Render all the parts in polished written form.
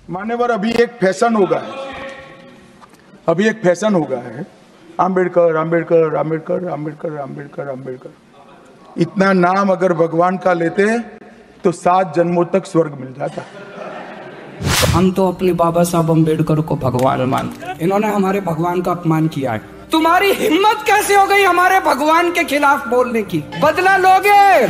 मान्यवर, अभी एक फैशन हो गया है, आम्बेडकर आम्बेडकर आम्बेडकर आम्बेडकर आम्बेडकर आम्बेडकर। इतना नाम अगर भगवान का लेते तो 7 जन्मों तक स्वर्ग मिल जाता। हम तो अपने बाबा साहब अम्बेडकर को भगवान मानते हैं। इन्होंने हमारे भगवान का अपमान किया है। तुम्हारी हिम्मत कैसे हो गई हमारे भगवान के खिलाफ बोलने की? बदला लोगे?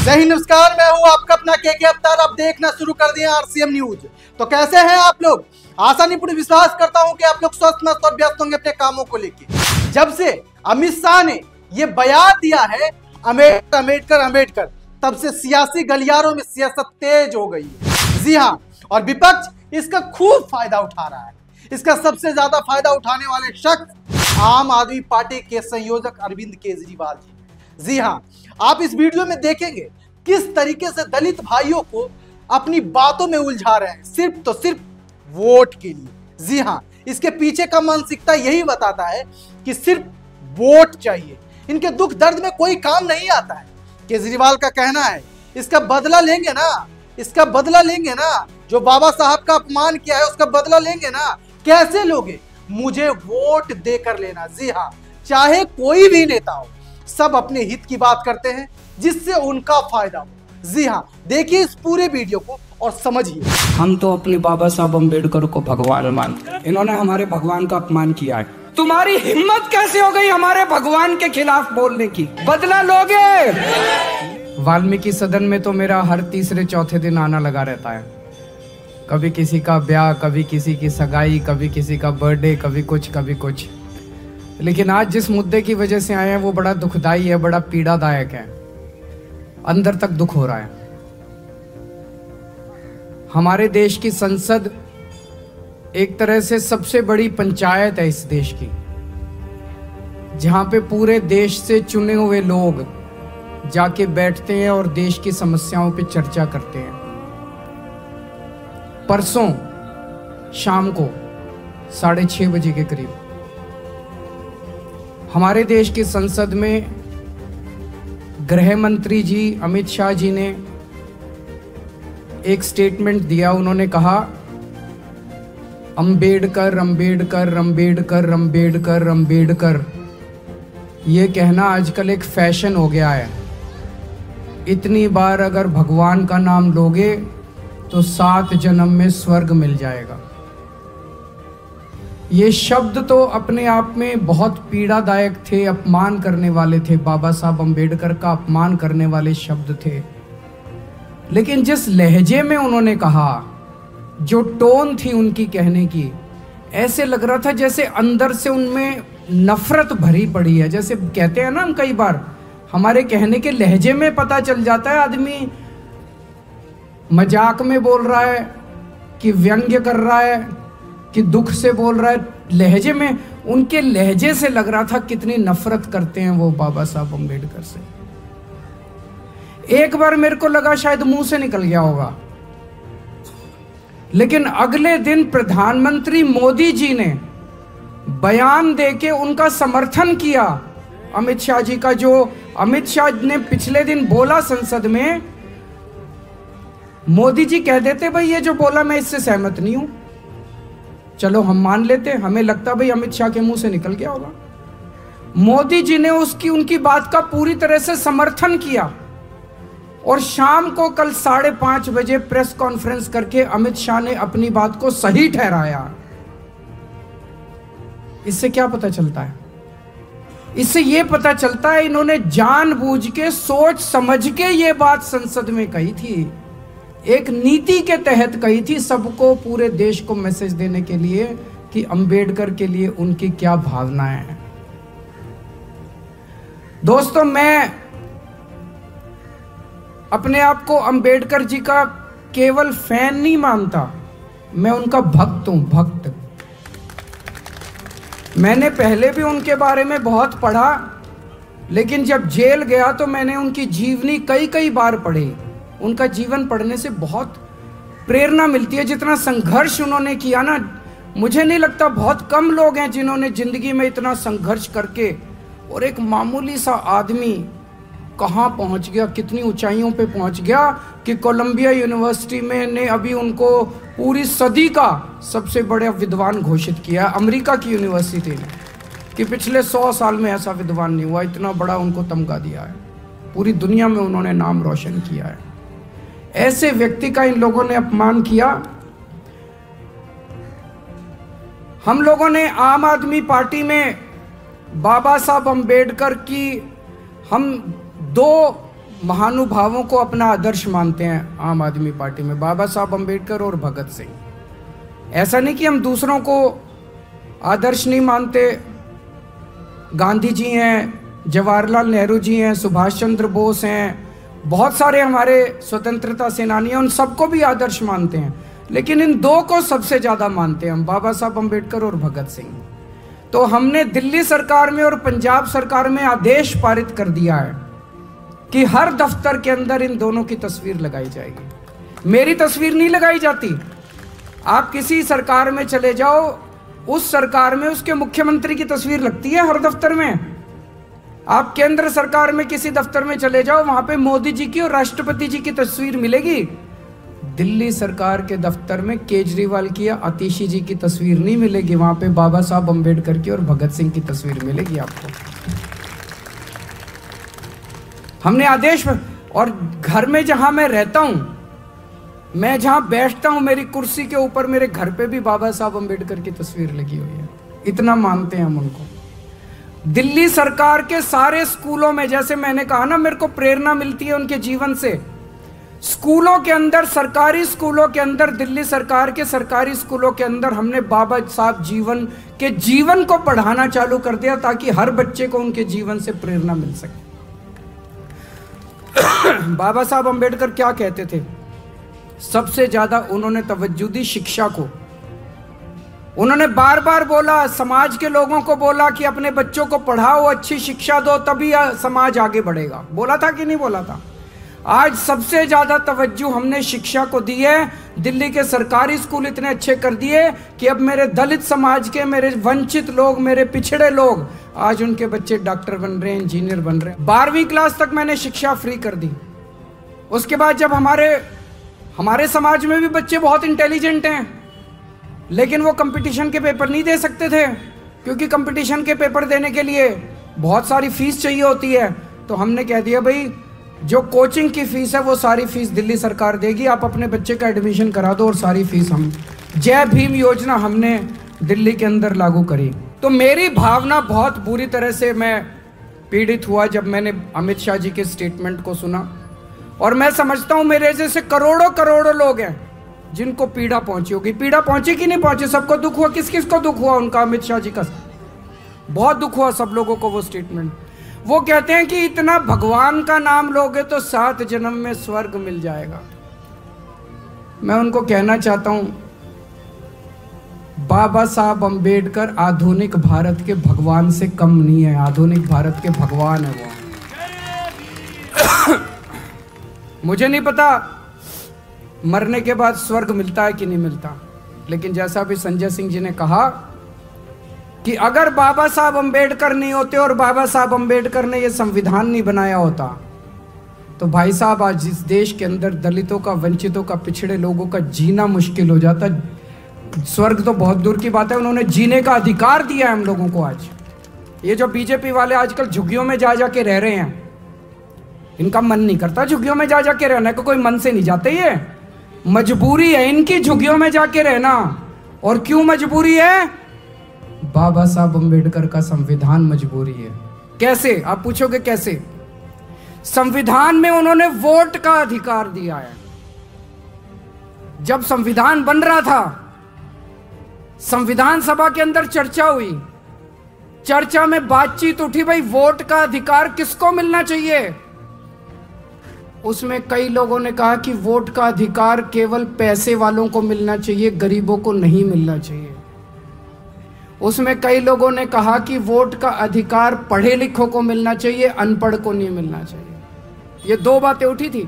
जय नमस्कार, मैं हूं आपका अपना के अवतार। आप देखना शुरू कर दिए आरसीएम न्यूज। तो कैसे हैं आप लोग? आसानीपूर्ण विश्वास करता हूं कि आप लोग स्वस्थ मस्त और व्यस्त होंगे अपने कामों को लेके। जब से अमित शाह ने ये बयान दिया है अम्बेडकर अम्बेडकर अम्बेडकर, तब से सियासी गलियारों में सियासत तेज हो गई है। जी हाँ, और विपक्ष इसका खूब फायदा उठा रहा है। इसका सबसे ज्यादा फायदा उठाने वाले शख्स आम आदमी पार्टी के संयोजक अरविंद केजरीवाल जी। जी हाँ, आप इस वीडियो में देखेंगे किस तरीके से दलित भाइयों को अपनी बातों में उलझा रहे हैं, सिर्फ तो सिर्फ वोट के लिए। जी हाँ, इसके पीछे का मानसिकता यही बताता है कि सिर्फ वोट चाहिए, इनके दुख दर्द में कोई काम नहीं आता है। केजरीवाल का कहना है इसका बदला लेंगे ना, इसका बदला लेंगे ना, जो बाबा साहब का अपमान किया है उसका बदला लेंगे ना। कैसे लोगे? मुझे वोट देकर लेना। जी हाँ, चाहे कोई भी नेता हो, सब अपने हित की बात करते हैं जिससे उनका फायदा हो। जी हाँ, देखिए इस पूरे वीडियो को और समझिए। हम तो अपने बाबा साहब अम्बेडकर को भगवान मानते हैं। इन्होंने हमारे भगवान का अपमान किया है। तुम्हारी हिम्मत कैसे हो गई हमारे भगवान के खिलाफ बोलने की? बदला लोगे? वाल्मीकि सदन में तो मेरा हर तीसरे चौथे दिन आना लगा रहता है। कभी किसी का ब्याह, कभी किसी की सगाई, कभी किसी का बर्थडे, कभी कुछ। लेकिन आज जिस मुद्दे की वजह से आए हैं वो बड़ा दुखदाई है, बड़ा पीड़ादायक है। अंदर तक दुख हो रहा है। हमारे देश की संसद एक तरह से सबसे बड़ी पंचायत है इस देश की, जहां पे पूरे देश से चुने हुए लोग जाके बैठते हैं और देश की समस्याओं पे चर्चा करते हैं। परसों शाम को 6:30 बजे के करीब हमारे देश की संसद में गृह मंत्री जी अमित शाह जी ने एक स्टेटमेंट दिया। उन्होंने कहा अम्बेडकर अम्बेडकर अम्बेडकर अम्बेडकर अम्बेडकर। ये कहना आजकल एक फैशन हो गया है। इतनी बार अगर भगवान का नाम लोगे तो 7 जन्म में स्वर्ग मिल जाएगा। ये शब्द तो अपने आप में बहुत पीड़ादायक थे, अपमान करने वाले थे। बाबा साहब अम्बेडकर का अपमान करने वाले शब्द थे। लेकिन जिस लहजे में उन्होंने कहा, जो टोन थी उनकी कहने की, ऐसे लग रहा था जैसे अंदर से उनमें नफरत भरी पड़ी है। जैसे कहते हैं ना हम, कई बार हमारे कहने के लहजे में पता चल जाता है आदमी मजाक में बोल रहा है कि व्यंग्य कर रहा है कि दुख से बोल रहा है। लहजे में, उनके लहजे से लग रहा था कितनी नफरत करते हैं वो बाबा साहब अम्बेडकर से। एक बार मेरे को लगा शायद मुंह से निकल गया होगा, लेकिन अगले दिन प्रधानमंत्री मोदी जी ने बयान देके उनका समर्थन किया अमित शाह जी का। जो अमित शाह ने पिछले दिन बोला संसद में, मोदी जी कह देते भाई ये जो बोला मैं इससे सहमत नहीं हूं, चलो हम मान लेते। हमें लगता भाई अमित शाह के मुंह से निकल गया होगा। मोदी जी ने उनकी बात का पूरी तरह से समर्थन किया और शाम को कल 5:30 बजे प्रेस कॉन्फ्रेंस करके अमित शाह ने अपनी बात को सही ठहराया। इससे क्या पता चलता है? इससे यह पता चलता है इन्होंने जानबूझ के, सोच समझ के ये बात संसद में कही थी। एक नीति के तहत कही थी, सबको, पूरे देश को मैसेज देने के लिए कि अंबेडकर के लिए उनकी क्या भावनाएं हैं। दोस्तों, मैं अपने आप को अंबेडकर जी का केवल फैन नहीं मानता, मैं उनका भक्त हूं, भक्त। मैंने पहले भी उनके बारे में बहुत पढ़ा, लेकिन जब जेल गया तो मैंने उनकी जीवनी कई बार पढ़ी। उनका जीवन पढ़ने से बहुत प्रेरणा मिलती है। जितना संघर्ष उन्होंने किया ना, मुझे नहीं लगता बहुत कम लोग हैं जिन्होंने जिंदगी में इतना संघर्ष करके, और एक मामूली सा आदमी कहाँ पहुँच गया, कितनी ऊंचाइयों पे पहुँच गया कि कोलंबिया यूनिवर्सिटी में ने अभी उनको पूरी सदी का सबसे बड़ा विद्वान घोषित किया अमेरिका की यूनिवर्सिटी ने, कि पिछले 100 साल में ऐसा विद्वान नहीं हुआ। इतना बड़ा उनको तमगा दिया है, पूरी दुनिया में उन्होंने नाम रोशन किया है। ऐसे व्यक्ति का इन लोगों ने अपमान किया। हम लोगों ने आम आदमी पार्टी में बाबा साहब अम्बेडकर की, हम 2 महानुभावों को अपना आदर्श मानते हैं आम आदमी पार्टी में, बाबा साहब अम्बेडकर और भगत सिंह। ऐसा नहीं कि हम दूसरों को आदर्श नहीं मानते। गांधी जी हैं, जवाहरलाल नेहरू जी हैं, सुभाष चंद्र बोस हैं, बहुत सारे हमारे स्वतंत्रता सेनानी हैं, उन सबको भी आदर्श मानते हैं। लेकिन इन 2 को सबसे ज़्यादा मानते हैं हम, बाबा साहब अम्बेडकर और भगत सिंह। तो हमने दिल्ली सरकार में और पंजाब सरकार में आदेश पारित कर दिया है कि हर दफ्तर के अंदर इन दोनों की तस्वीर लगाई जाएगी। मेरी तस्वीर नहीं लगाई जाती। आप किसी सरकार में चले जाओ, उस सरकार में उसके मुख्यमंत्री की तस्वीर लगती है हर दफ्तर में। आप केंद्र सरकार में किसी दफ्तर में चले जाओ, वहां पे मोदी जी की और राष्ट्रपति जी की तस्वीर मिलेगी। दिल्ली सरकार के दफ्तर में केजरीवाल की या आतिशी जी की तस्वीर नहीं मिलेगी, वहां पे बाबा साहब अम्बेडकर की और भगत सिंह की तस्वीर मिलेगी आपको। हमने आदेश, और घर में जहां मैं रहता हूं, मैं जहां बैठता हूं, मेरी कुर्सी के ऊपर मेरे घर पे भी बाबा साहब अम्बेडकर की तस्वीर लगी हुई है। इतना मानते हैं हम उनको। दिल्ली सरकार के सारे स्कूलों में, जैसे मैंने कहा ना, मेरे को प्रेरणा मिलती है उनके जीवन से। स्कूलों के अंदर, सरकारी स्कूलों के अंदर, दिल्ली सरकार के सरकारी स्कूलों के अंदर हमने बाबा साहब जीवन को पढ़ाना चालू कर दिया, ताकि हर बच्चे को उनके जीवन से प्रेरणा मिल सके। बाबा साहब अम्बेडकर क्या कहते थे? सबसे ज्यादा उन्होंने तवज्जो दी शिक्षा को। उन्होंने बार बार बोला, समाज के लोगों को बोला कि अपने बच्चों को पढ़ाओ, अच्छी शिक्षा दो, तभी समाज आगे बढ़ेगा। बोला था कि नहीं बोला था? आज सबसे ज्यादा तवज्जो हमने शिक्षा को दी है। दिल्ली के सरकारी स्कूल इतने अच्छे कर दिए कि अब मेरे दलित समाज के, मेरे वंचित लोग, मेरे पिछड़े लोग, आज उनके बच्चे डॉक्टर बन रहे हैं, इंजीनियर बन रहे हैं। 12वीं क्लास तक मैंने शिक्षा फ्री कर दी। उसके बाद जब हमारे समाज में भी बच्चे बहुत इंटेलिजेंट हैं, लेकिन वो कंपटीशन के पेपर नहीं दे सकते थे, क्योंकि कंपटीशन के पेपर देने के लिए बहुत सारी फीस चाहिए होती है। तो हमने कह दिया, भाई जो कोचिंग की फीस है वो सारी फीस दिल्ली सरकार देगी, आप अपने बच्चे का एडमिशन करा दो और सारी फीस हम। जय भीम योजना हमने दिल्ली के अंदर लागू करी। तो मेरी भावना बहुत बुरी तरह से मैं पीड़ित हुआ जब मैंने अमित शाह जी के स्टेटमेंट को सुना। और मैं समझता हूं मेरे जैसे करोड़ों करोड़ों लोग हैं जिनको पीड़ा पहुंची होगी। पीड़ा पहुंची कि नहीं पहुंची? सबको दुख हुआ। किस किस को दुख हुआ उनका? अमित शाह जी का बहुत दुख हुआ सब लोगों को वो स्टेटमेंट। वो कहते हैं कि इतना भगवान का नाम लोगे तो 7 जन्म में स्वर्ग मिल जाएगा। मैं उनको कहना चाहता हूं, बाबा साहब अम्बेडकर आधुनिक भारत के भगवान से कम नहीं है। आधुनिक भारत के भगवान है वो। मुझे नहीं पता मरने के बाद स्वर्ग मिलता है कि नहीं मिलता, लेकिन जैसा भी संजय सिंह जी ने कहा कि अगर बाबा साहब अम्बेडकर नहीं होते और बाबा साहब अम्बेडकर ने यह संविधान नहीं बनाया होता, तो भाई साहब आज इस देश के अंदर दलितों का, वंचितों का, पिछड़े लोगों का जीना मुश्किल हो जाता। स्वर्ग तो बहुत दूर की बात है, उन्होंने जीने का अधिकार दिया है हम लोगों को। आज ये जो बीजेपी वाले आजकल झुग्गियों में जा के रह रहे हैं, इनका मन नहीं करता झुग्गियों में जा के रहने को। कोई मन से नहीं जाते, ये मजबूरी है इनकी झुग्गियों में जाके रहना। और क्यों मजबूरी है? बाबा साहब अम्बेडकर का संविधान मजबूरी है। कैसे? आप पूछोगे कैसे? संविधान में उन्होंने वोट का अधिकार दिया है। जब संविधान बन रहा था, संविधान सभा के अंदर चर्चा हुई, चर्चा में बातचीत उठी, भाई वोट का अधिकार किसको मिलना चाहिए? उसमें कई लोगों ने कहा कि वोट का अधिकार केवल पैसे वालों को मिलना चाहिए, गरीबों को नहीं मिलना चाहिए। उसमें कई लोगों ने कहा कि वोट का अधिकार पढ़े लिखों को मिलना चाहिए, अनपढ़ को नहीं मिलना चाहिए। ये 2 बातें उठी थी।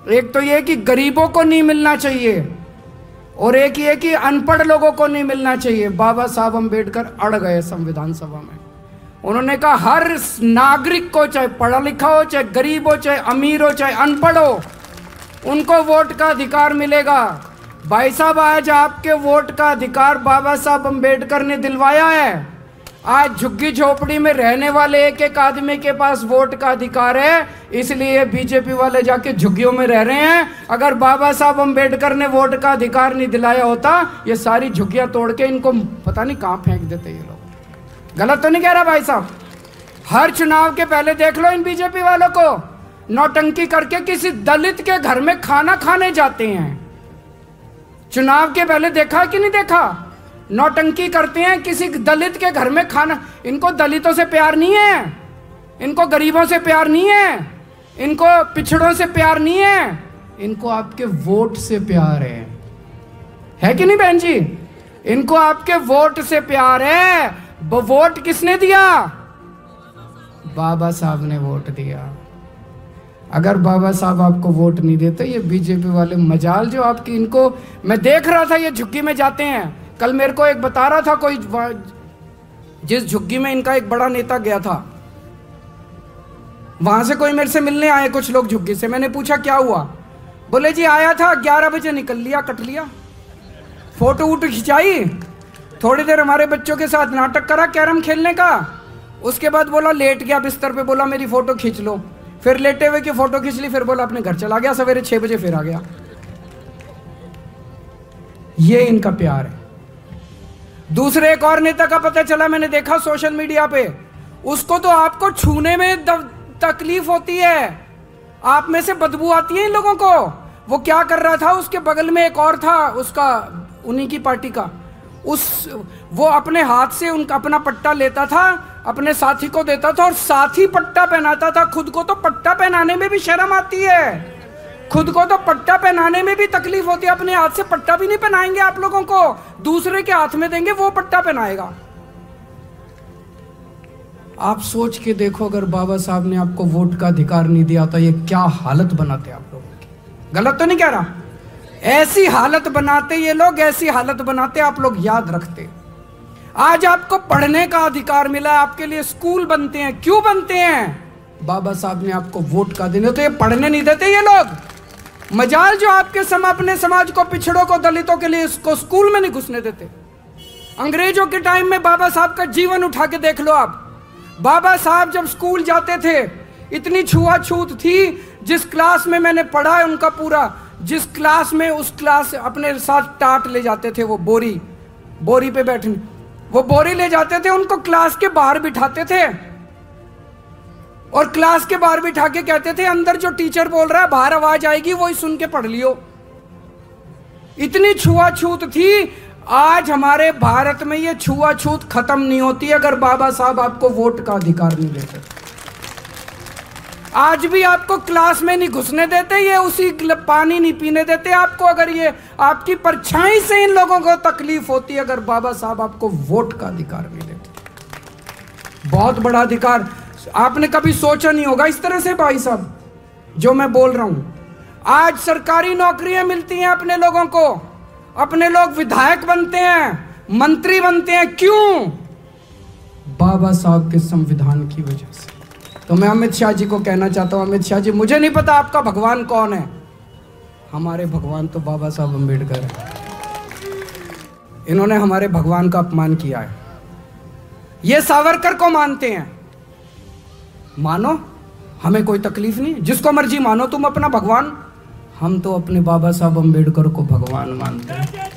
एक तो ये कि गरीबों को नहीं मिलना चाहिए, और एक ये कि अनपढ़ लोगों को नहीं मिलना चाहिए। बाबा साहब अम्बेडकर अड़ गए संविधान सभा में। उन्होंने कहा हर नागरिक को, चाहे पढ़ा लिखा हो, चाहे गरीब हो, चाहे अमीर हो, चाहे अनपढ़ हो, उनको वोट का अधिकार मिलेगा। भाई साहब, आज आपके वोट का अधिकार बाबा साहब अंबेडकर ने दिलवाया है। आज झुग्गी झोपड़ी में रहने वाले एक एक आदमी के पास वोट का अधिकार है, इसलिए बीजेपी वाले जाके झुग्गियों में रह रहे हैं। अगर बाबा साहब अंबेडकर ने वोट का अधिकार नहीं दिलाया होता, ये सारी झुग्गियां तोड़ के इनको पता नहीं कहां फेंक देते ये लोग। गलत तो नहीं कह रहा भाई साहब? हर चुनाव के पहले देख लो इन बीजेपी वालों को, नौटंकी करके किसी दलित के घर में खाना खाने जाते हैं। चुनाव के पहले देखा कि नहीं देखा? नौटंकी करते हैं किसी दलित के घर में खाना। इनको दलितों से प्यार नहीं है, इनको गरीबों से प्यार नहीं है, इनको पिछड़ों से प्यार नहीं है, इनको आपके वोट से प्यार है कि नहीं बहन जी? इनको आपके वोट से प्यार है। वो वोट किसने दिया? बाबा साहब ने वोट दिया। अगर बाबा साहब आपको वोट नहीं देते, ये बीजेपी वाले मजाल जो आपकी, इनको मैं देख रहा था ये झुग्गी में जाते हैं। कल मेरे को एक बता रहा था कोई, जिस झुग्गी में इनका एक बड़ा नेता गया था, वहां से कोई मेरे से मिलने आए कुछ लोग झुग्गी से। मैंने पूछा क्या हुआ? बोले जी आया था 11 बजे निकल लिया, कट लिया। फोटो वोटो खिंचाई, थोड़ी देर हमारे बच्चों के साथ नाटक करा कैरम खेलने का, उसके बाद बोला लेट गया बिस्तर पे, बोला मेरी फोटो खींच लो। फिर लेटे हुए की फोटो खींच ली, फिर बोला अपने घर चला गया। सवेरे 6 बजे फिर आ गया। ये इनका प्यार है। दूसरे एक और नेता का पता चला, मैंने देखा सोशल मीडिया पे, उसको तो आपको छूने में तकलीफ होती है, आप में से बदबू आती है इन लोगों को। वो क्या कर रहा था, उसके बगल में एक और था उसका, उन्हीं की पार्टी का, वो अपने हाथ से उनका अपना पट्टा लेता था, अपने साथी को देता था और साथी पट्टा पहनाता था। खुद को तो पट्टा पहनाने में भी शर्म आती है, खुद को तो पट्टा पहनाने में भी तकलीफ होती है। अपने हाथ से पट्टा भी नहीं पहनाएंगे आप लोगों को, दूसरे के हाथ में देंगे, वो पट्टा पहनाएगा। आप सोच के देखो, अगर बाबा साहब ने आपको वोट का अधिकार नहीं दिया तो ये क्या हालत बनाते आप लोगों की। गलत तो नहीं कह रहा? ऐसी हालत बनाते ये लोग, ऐसी हालत बनाते आप लोग याद रखते। आज आपको पढ़ने का अधिकार मिला, आपके लिए स्कूल बनते हैं। क्यों बनते हैं? बाबा साहब ने आपको वोट का देने, तो ये पढ़ने नहीं देते ये लोग। मजाल जो आपके अपने समाज को, पिछड़ों को, दलितों के लिए इसको स्कूल में नहीं घुसने देते। अंग्रेजों के टाइम में बाबा साहब का जीवन उठा के देख लो आप। बाबा साहब जब स्कूल जाते थे, इतनी छुआछूत थी। जिस क्लास में मैंने पढ़ा है उनका पूरा, जिस क्लास में, उस क्लास अपने साथ टाट ले जाते थे, वो बोरी पे बैठने, वो बोरी ले जाते थे, उनको क्लास के बाहर बिठाते थे और क्लास के बाहर बिठा के कहते थे अंदर जो टीचर बोल रहा है बाहर आवाज आएगी, वही सुन के पढ़ लियो। इतनी छुआछूत थी। आज हमारे भारत में ये छुआछूत खत्म नहीं होती अगर बाबा साहब आपको वोट का अधिकार नहीं देते। आज भी आपको क्लास में नहीं घुसने देते, ये उसी पानी नहीं पीने देते आपको। अगर ये आपकी परछाई से इन लोगों को तकलीफ होती है अगर बाबा साहब आपको वोट का अधिकार नहीं देते। बहुत बड़ा अधिकार, आपने कभी सोचा नहीं होगा इस तरह से भाई साहब जो मैं बोल रहा हूं। आज सरकारी नौकरियां मिलती हैं अपने लोगों को, अपने लोग विधायक बनते हैं, मंत्री बनते हैं। क्यों? बाबा साहब के संविधान की वजह से। तो मैं अमित शाह जी को कहना चाहता हूं, अमित शाह जी, मुझे नहीं पता आपका भगवान कौन है, हमारे भगवान तो बाबा साहब अंबेडकर है। इन्होंने हमारे भगवान का अपमान किया है। ये सावरकर को मानते हैं, मानो, हमें कोई तकलीफ नहीं, जिसको मर्जी मानो तुम अपना भगवान। हम तो अपने बाबा साहब अंबेडकर को भगवान मानते हैं।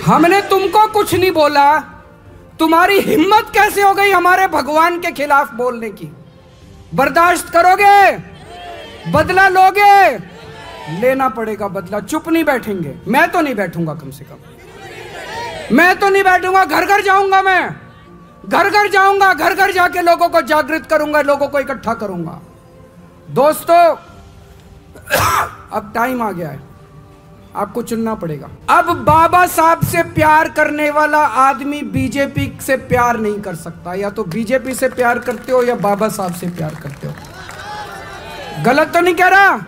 हमने तुमको कुछ नहीं बोला, तुम्हारी हिम्मत कैसे हो गई हमारे भगवान के खिलाफ बोलने की? बर्दाश्त करोगे? बदला लोगे? लेना पड़ेगा बदला, चुप नहीं बैठेंगे। मैं तो नहीं बैठूंगा, कम से कम मैं तो नहीं बैठूंगा। घर घर जाऊंगा, मैं घर घर जाऊंगा, घर घर जाके लोगों को जागृत करूंगा, लोगों को इकट्ठा करूंगा। दोस्तों, अब टाइम आ गया है, आपको चुनना पड़ेगा। अब बाबा साहब से प्यार करने वाला आदमी बीजेपी से प्यार नहीं कर सकता। या तो बीजेपी से प्यार करते हो या बाबा साहब से प्यार करते हो। गलत तो नहीं कह रहा?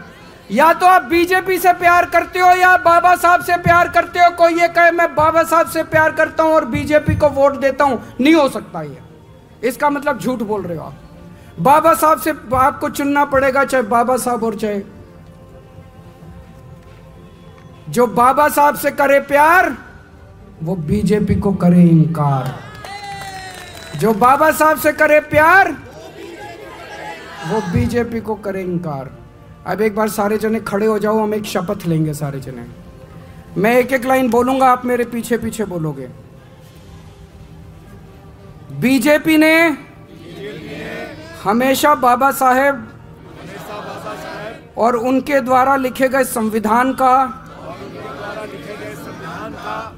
या तो आप बीजेपी से प्यार करते हो या बाबा साहब से प्यार करते हो। कोई ये कहे मैं बाबा साहब से प्यार करता हूं और बीजेपी को वोट देता हूं, नहीं हो सकता ये। इसका मतलब झूठ बोल रहे हो आप। बाबा साहब से आपको चुनना पड़ेगा, चाहे बाबा साहब और चाहे जो बाबा साहब से करे प्यार वो बीजेपी को करे इनकार। जो बाबा साहब से करे प्यार वो बीजेपी को करे इनकार। अब एक बार सारे जने खड़े हो जाओ, हम एक शपथ लेंगे सारे जने। मैं एक एक लाइन बोलूंगा, आप मेरे पीछे पीछे बोलोगे। बीजेपी ने हमेशा बाबा साहेब और उनके द्वारा लिखे गए संविधान का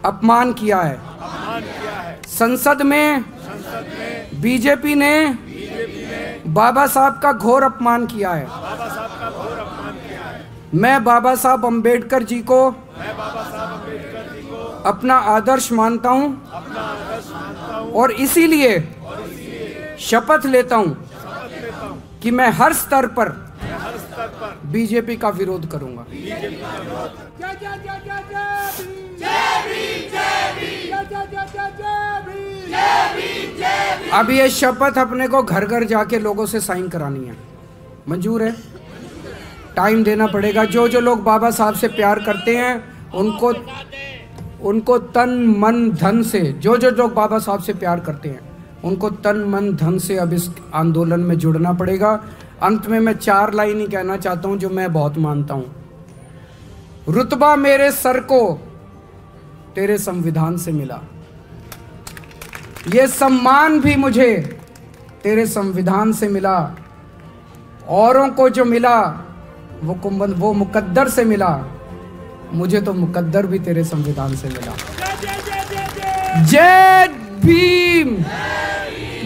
अपमान किया है। संसद में बीजेपी ने बाबा साहब का घोर अपमान किया है। मैं बाबा साहब अंबेडकर जी को अपना आदर्श मानता हूं और इसीलिए शपथ लेता हूं कि मैं हर स्तर पर बीजेपी का विरोध करूंगा। अब ये शपथ अपने को घर घर जाके लोगों से साइन करानी है। मंजूर है? टाइम देना पड़ेगा। जो जो लोग बाबा साहब से प्यार करते हैं उनको तन मन धन से, जो जो लोग बाबा साहब से प्यार करते हैं उनको तन मन धन से अब इस आंदोलन में जुड़ना पड़ेगा। अंत में मैं 4 लाइन ही कहना चाहता हूं जो मैं बहुत मानता हूं। रुतबा मेरे सर को तेरे संविधान से मिला, ये सम्मान भी मुझे तेरे संविधान से मिला। औरों को जो मिला वो मुकद्दर से मिला, मुझे तो मुकद्दर भी तेरे संविधान से मिला। जय भीम।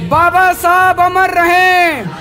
बाबा साहब अमर रहें।